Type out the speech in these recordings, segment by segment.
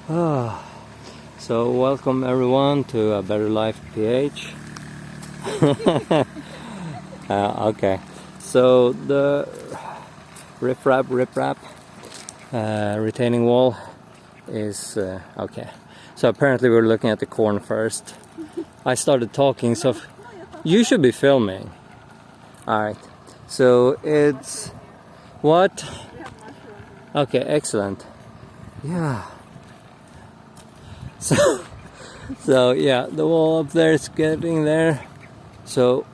Ah, so welcome everyone to A Better Life PH. Okay, so the riprap retaining wall is okay. So apparently we're looking at the corn first. I started talking, so you should be filming. Alright, so it's what? Okay, excellent. Yeah. So yeah, the wall up there is getting there. So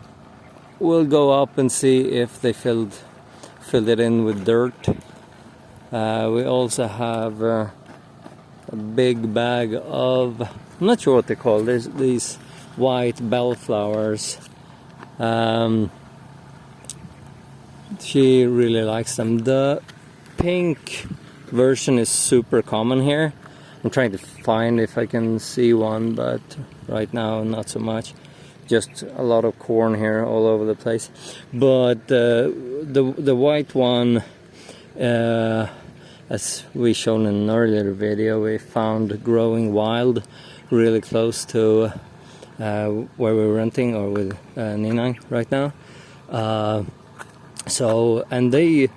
we'll go up and see if they filled it in with dirt. We also have a big bag of, I'm not sure what they're called. There's these white bellflowers. She really likes them. The pink version is super common here. I'm trying to find if I can see one, but right now not so much. Just a lot of corn here all over the place. But the white one, as we shown in an earlier video, we found growing wild really close to where we're renting, or with Ninang right now. So, and they,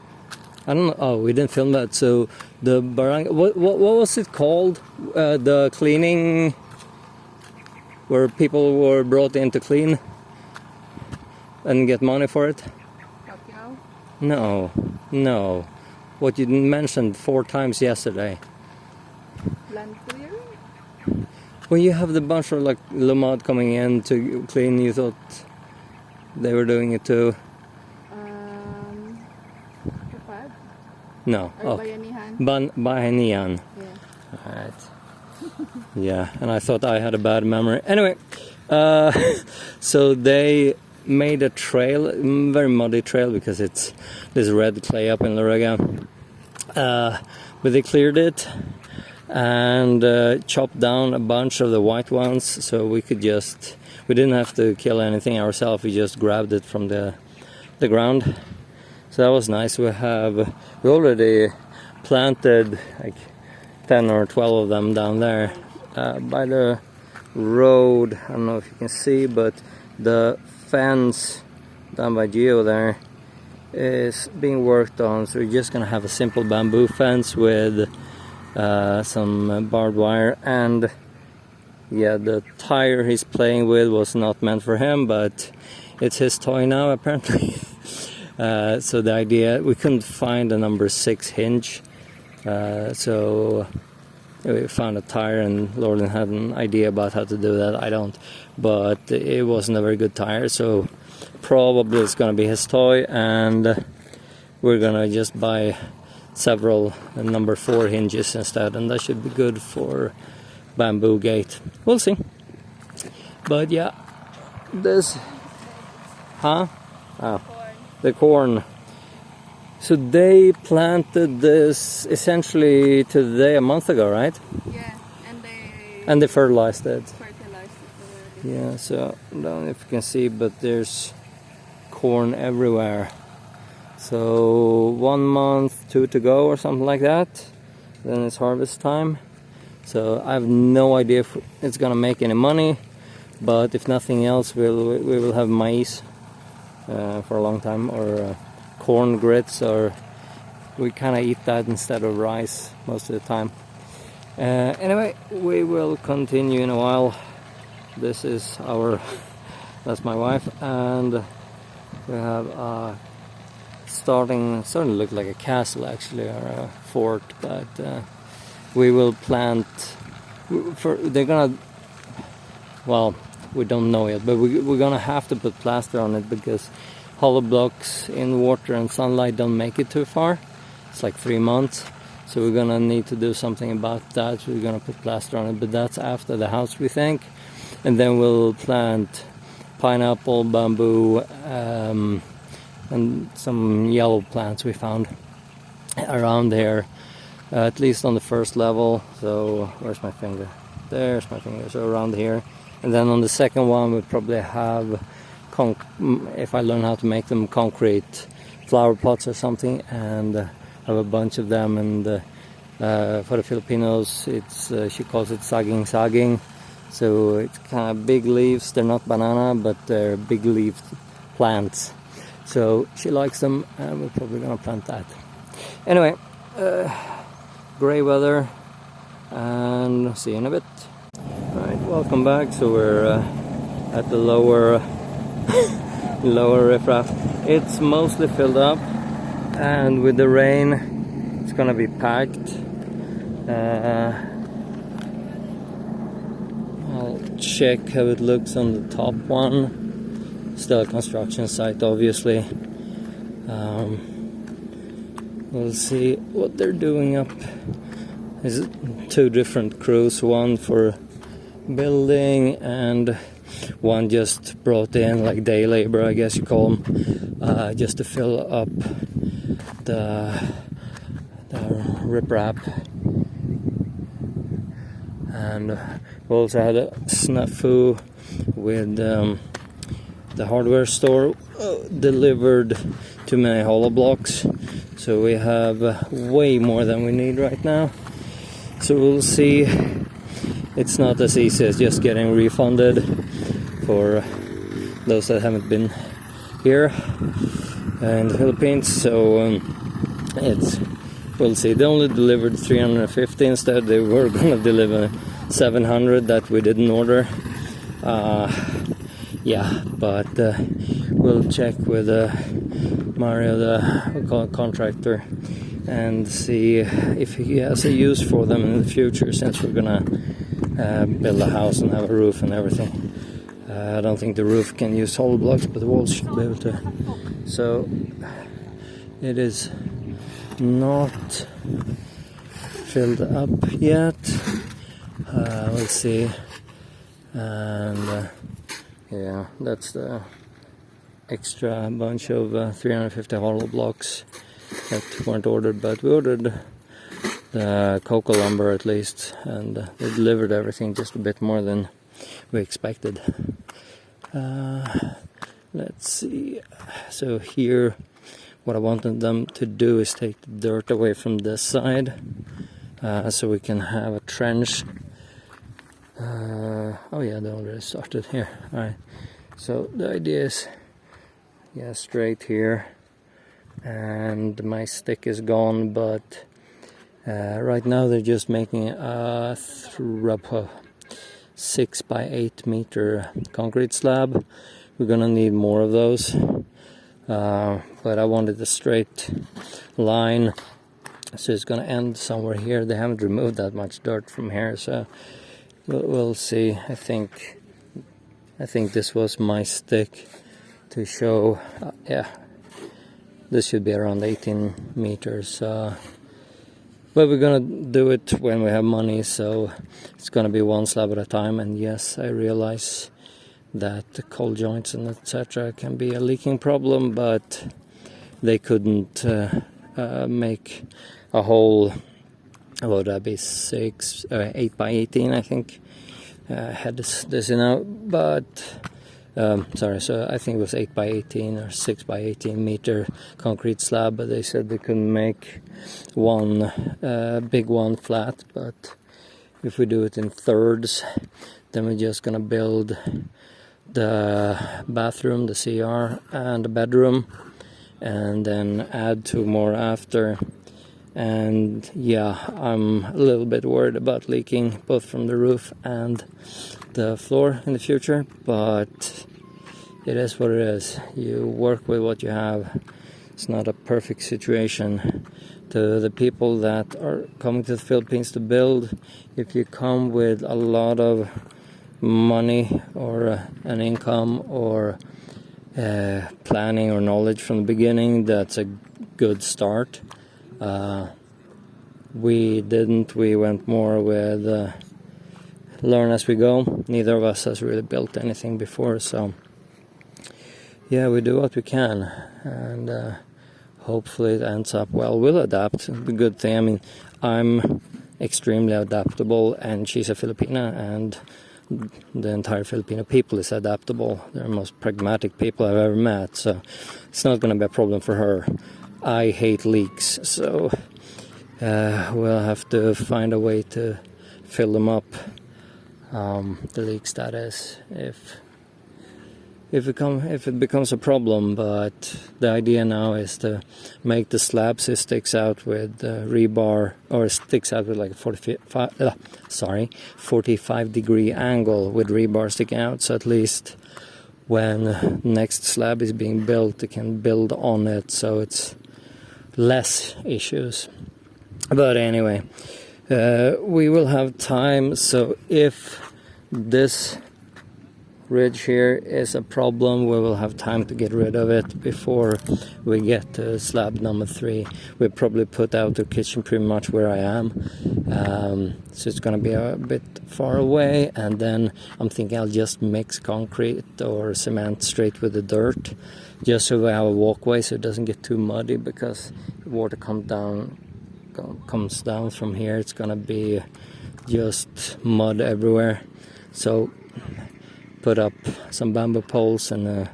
I don't know, oh, we didn't film that. So the barang, what was it called? The cleaning, where people were brought in to clean and get money for it? No. What you mentioned 4 times yesterday. Land clearing? When you have the bunch of like Lumad coming in to clean, you thought they were doing it too? Riprap? No. Or Bayanihan? Bayanihan. Yeah. Alright. Yeah, and I thought I had a bad memory. Anyway, so they made a trail, very muddy trail, because it's this red clay up in Lorega. But they cleared it and chopped down a bunch of the white ones, so we didn't have to kill anything ourselves. We just grabbed it from the ground. So that was nice. We already planted like 10 or 12 of them down there by the road. I don't know if you can see, but the fence down by Geo there is being worked on. So we're just gonna have a simple bamboo fence with some barbed wire. And yeah, the tire he's playing with was not meant for him, but it's his toy now apparently. So the idea, we couldn't find a number 6 hinge, so we found a tire, and Lauren had an idea about how to do that. I don't, but it wasn't a very good tire, so probably it's gonna be his toy, and we're gonna just buy several number 4 hinges instead, and that should be good for bamboo gate. We'll see. But yeah, this, huh? Oh, the corn. So they planted this essentially today, a month ago, right? Yeah, and they fertilized it. Fertilized it already. Yeah, so I don't know if you can see, but there's corn everywhere. So 1 month, 2 to go, or something like that. Then it's harvest time. So I have no idea if it's gonna make any money, but if nothing else, we will have maize for a long time, or corn grits, or we kind of eat that instead of rice most of the time. Anyway, we will continue in a while. This is that's my wife, and we have starting to look like a castle actually, or a fort, but we will plant they're gonna, well, we don't know yet, but we're gonna have to put plaster on it, because hollow blocks in water and sunlight don't make it too far. It's like 3 months, so we're gonna need to do something about that. We're gonna put plaster on it, but that's after the house, we think. And then we'll plant pineapple, bamboo, and some yellow plants we found around here, at least on the first level. So where's my finger? There's my finger. So around here, and then on the second one we'll probably have, if I learn how to make them, concrete flower pots or something, and have a bunch of them, and For the Filipinos, it's she calls it saging. So it's kind of big leaves. They're not banana, but they're big leafed plants. So she likes them, and we're probably gonna plant that. Anyway, gray weather, and see you in a bit. Alright, welcome back. So we're at the lower Riprap. It's mostly filled up, and with the rain, it's gonna be packed. I'll check how it looks on the top one. Still a construction site, obviously. We'll see what they're doing up. There's 2 different crews, one for building and one just brought in, like day labor, I guess you call them, just to fill up the riprap. And we also had a snafu with the hardware store, delivered too many hollow blocks, so we have way more than we need right now. So we'll see. It's not as easy as just getting refunded for those that haven't been here in the Philippines. So we'll see. They only delivered 350 instead. They were gonna deliver 700 that we didn't order. Yeah, but we'll check with Mario, the contractor, and see if he has a use for them in the future, since we're gonna build a house and have a roof and everything. I don't think the roof can use hollow blocks, but the walls should be able to. So it is not filled up yet. We'll see. And yeah, that's the extra bunch of 350 hollow blocks that weren't ordered, but we ordered the cocoa lumber at least, and they delivered everything just a bit more than we expected. Let's see. So here, what I wanted them to do is take the dirt away from this side, so we can have a trench. Oh yeah, they already started here. Alright, so the idea is, yeah, straight here, and my stick is gone, but right now they're just making a 6 by 8 meter concrete slab. We're gonna need more of those, but I wanted a straight line, so it's gonna end somewhere here. They haven't removed that much dirt from here, so we'll see. I think this was my stick to show. Yeah, this should be around 18 meters. But we're gonna do it when we have money, so it's gonna be one slab at a time. And yes, I realize that the cold joints and etc. can be a leaking problem, but they couldn't make a whole, what would that be, 8 by 18, I think. Had this in out, but sorry, so I think it was 8 by 18 or 6 by 18 meter concrete slab, but they said they couldn't make one big one flat. But if we do it in thirds, then we're just gonna build the bathroom, the CR, and the bedroom, and then add 2 more after. And yeah, I'm a little bit worried about leaking both from the roof and the floor in the future, but it is what it is. You work with what you have. It's not a perfect situation. To the people that are coming to the Philippines to build, if you come with a lot of money or an income or planning or knowledge from the beginning, that's a good start. We didn't. We went more with learn as we go. Neither of us has really built anything before, so yeah, we do what we can, and hopefully it ends up well. We'll adapt. The good thing, I mean, I'm extremely adaptable, and she's a Filipina, and the entire Filipino people is adaptable. They're the most pragmatic people I've ever met, so it's not going to be a problem for her. I hate leaks, so we'll have to find a way to fill them up, the leaks that is, if it becomes a problem. But the idea now is to make the slab so it sticks out with rebar, or sticks out with like a 45 degree angle with rebar sticking out, so at least when next slab is being built, it can build on it, so it's less issues. But anyway, we will have time, so if this ridge here is a problem, we will have time to get rid of it before we get to slab number 3. We'll probably put out the kitchen pretty much where I am, so it's gonna be a bit far away, and then I'm thinking I'll just mix concrete or cement straight with the dirt, just so we have a walkway so it doesn't get too muddy, because water comes down from here, it's gonna be just mud everywhere. So put up some bamboo poles and a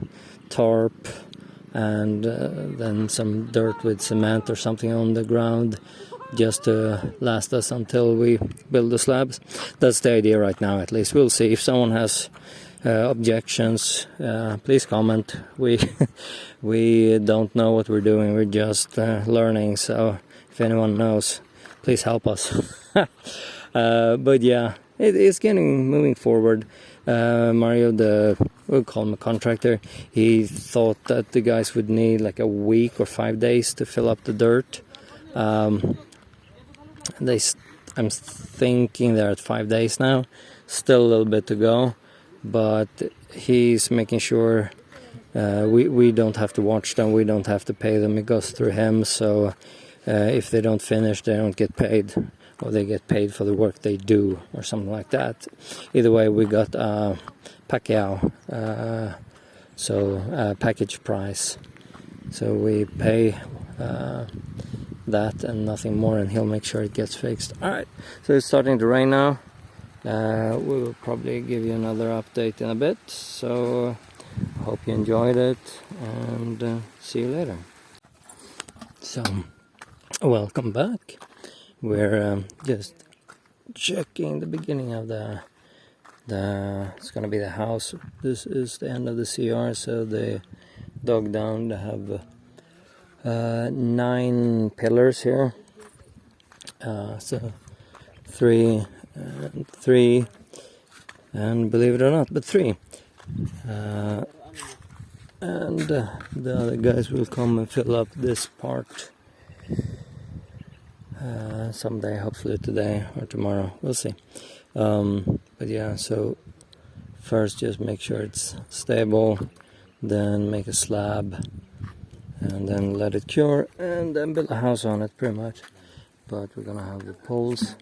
tarp, and then some dirt with cement or something on the ground, just to last us until we build the slabs. That's the idea right now, at least. We'll see. If someone has objections, please comment. We don't know what we're doing, we're just learning, so if anyone knows, please help us. But yeah, it's moving forward. Mario, we'll call him a contractor, he thought that the guys would need like a week or 5 days to fill up the dirt. I'm thinking they're at 5 days now, still a little bit to go, but he's making sure we don't have to watch them, we don't have to pay them, it goes through him, so if they don't finish, they don't get paid, or they get paid for the work they do, or something like that. Either way, we got Pacquiao, so package price. So we pay that and nothing more, and he'll make sure it gets fixed. Alright, so it's starting to rain now. We will probably give you another update in a bit, so I hope you enjoyed it, and see you later. So, welcome back. We're just checking the beginning of it's gonna be the house. This is the end of the CR, so they dug down. They have 9 pillars here, so 3, and believe it or not, but 3, and the other guys will come and fill up this part someday, hopefully today or tomorrow, we'll see. But yeah, so first just make sure it's stable, then make a slab, and then let it cure, and then build a house on it pretty much. But we're gonna have the poles,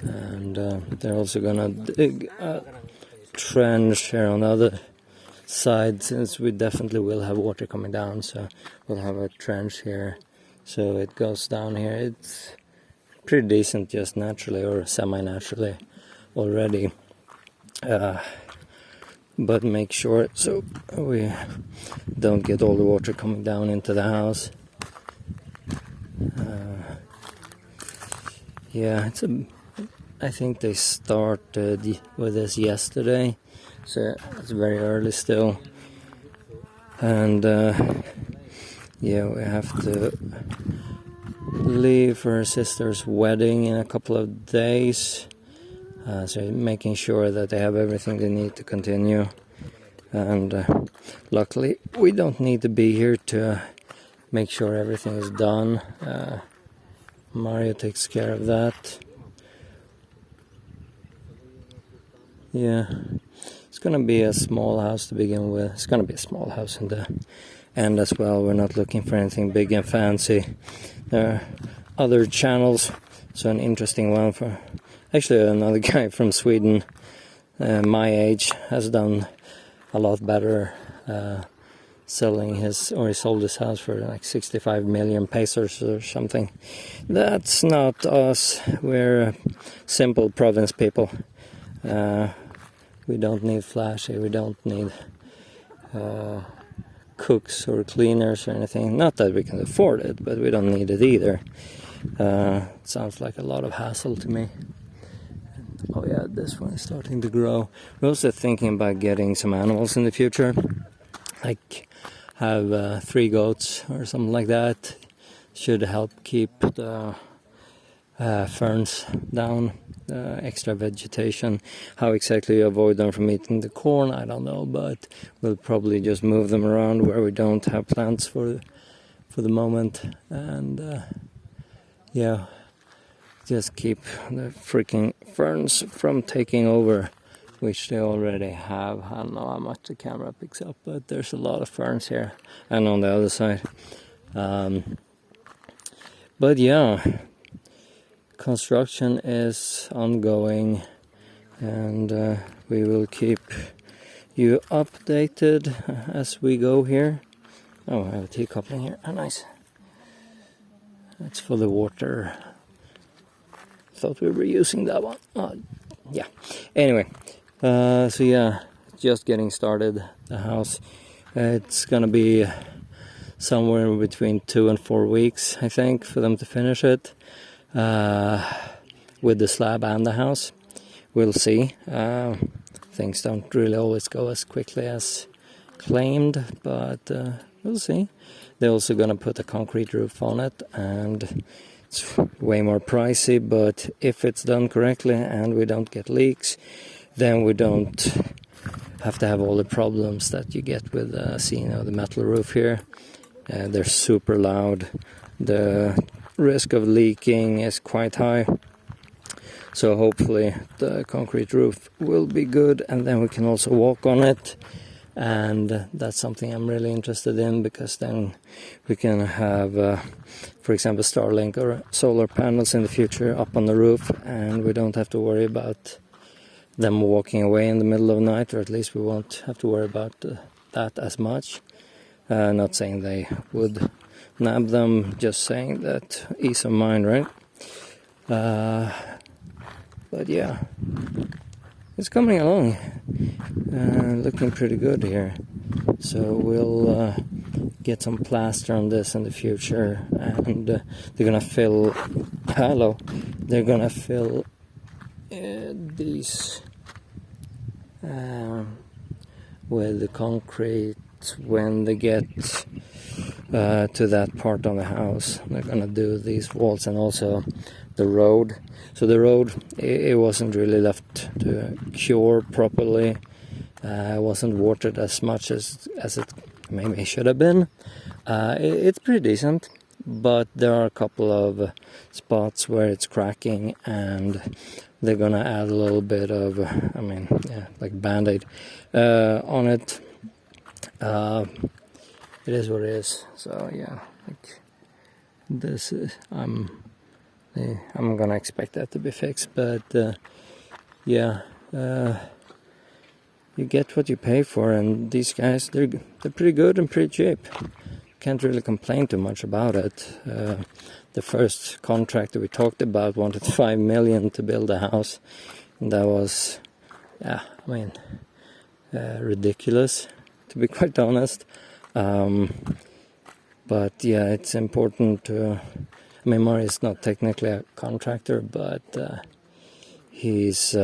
and they're also gonna dig a trench here on the other side, since we definitely will have water coming down, so we'll have a trench here. So it goes down here. It's pretty decent just naturally or semi-naturally already. But make sure so we don't get all the water coming down into the house. Yeah, I think they started with this yesterday, so it's very early still. And yeah, we have to leave for her sister's wedding in a couple of days, so making sure that they have everything they need to continue. And luckily we don't need to be here to make sure everything is done. Mario takes care of that. Yeah, it's gonna be a small house to begin with. It's gonna be a small house in the end as well. We're not looking for anything big and fancy. There are other channels, so an interesting one for actually another guy from Sweden, my age, has done a lot better, selling he sold his house for like 65 million pesos or something. That's not us. We're simple province people. We don't need flashy, we don't need cooks or cleaners or anything. Not that we can afford it, but we don't need it either. Sounds like a lot of hassle to me. Oh yeah, this one is starting to grow. We're also thinking about getting some animals in the future, like have 3 goats or something like that. Should help keep the ferns down, extra vegetation. How exactly you avoid them from eating the corn, I don't know, but we'll probably just move them around where we don't have plants for the moment, and yeah, just keep the freaking ferns from taking over, which they already have. I don't know how much the camera picks up, but there's a lot of ferns here and on the other side. But yeah, construction is ongoing, and we will keep you updated as we go here. Oh, I have a teacup in here. Oh, nice. That's for the water. Thought we were using that one. Oh, yeah. Anyway, so yeah, just getting started. The house. It's gonna be somewhere between 2 and 4 weeks, I think, for them to finish it. With the slab and the house. We'll see. Things don't really always go as quickly as claimed, but we'll see. They're also gonna put a concrete roof on it, and it's way more pricey, but if it's done correctly and we don't get leaks, then we don't have to have all the problems that you get with the metal roof here. They're super loud. The risk of leaking is quite high. So hopefully the concrete roof will be good, and then we can also walk on it. And that's something I'm really interested in, because then we can have, for example, Starlink or solar panels in the future up on the roof, and we don't have to worry about them walking away in the middle of the night, or at least we won't have to worry about that as much. Not saying they would nab them, just saying that ease of mind, right? But yeah, it's coming along, looking pretty good here. So we'll get some plaster on this in the future, and they're gonna fill. They're gonna fill these with the concrete when they get to that part of the house. They're gonna do these walls and also the road. So the road, it wasn't really left to cure properly. It wasn't watered as much as it maybe should have been. It's pretty decent, but there are a couple of spots where it's cracking, and they're gonna add a little bit of, like Band-Aid on it. It is what it is. So yeah, like this is I'm gonna expect that to be fixed, but yeah, you get what you pay for, and these guys, they're pretty good and pretty cheap. Can't really complain too much about it. The first contractor we talked about wanted 5 million to build a house, and that was, ridiculous, to be quite honest. But yeah, it's important to. Murray is not technically a contractor, but he's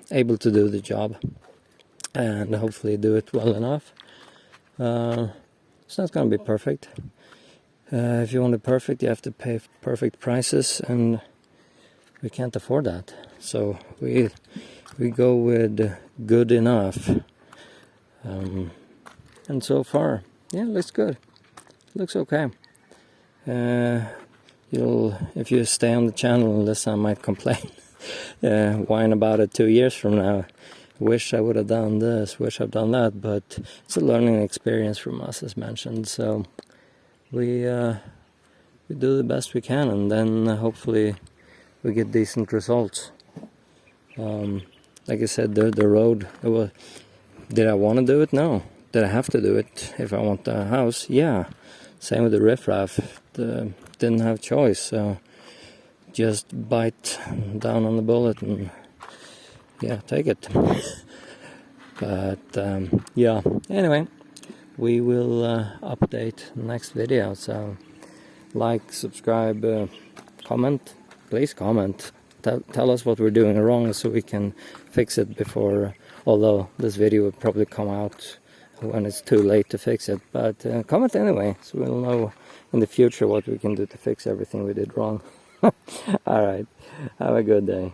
able to do the job and hopefully do it well enough. It's not going to be perfect. If you want it perfect, you have to pay perfect prices, and we can't afford that. So we go with good enough. And so far, yeah, it looks good. Looks okay. If you stay on the channel, listen, I might complain, whine about it 2 years from now. Wish I would have done this, wish I've done that, but it's a learning experience from us, as mentioned. So we do the best we can, and then hopefully we get decent results. Like I said, the road. Did I want to do it? No. Did I have to do it if I want the house? Yeah. Same with the riprap. Didn't have choice, so just bite down on the bullet and yeah, take it. But yeah, anyway, we will update next video. So like, subscribe, comment. Please comment. Tell us what we're doing wrong so we can fix it before, although this video will probably come out when it's too late to fix it. But comment anyway, so we'll know in the future what we can do to fix everything we did wrong. Alright, have a good day.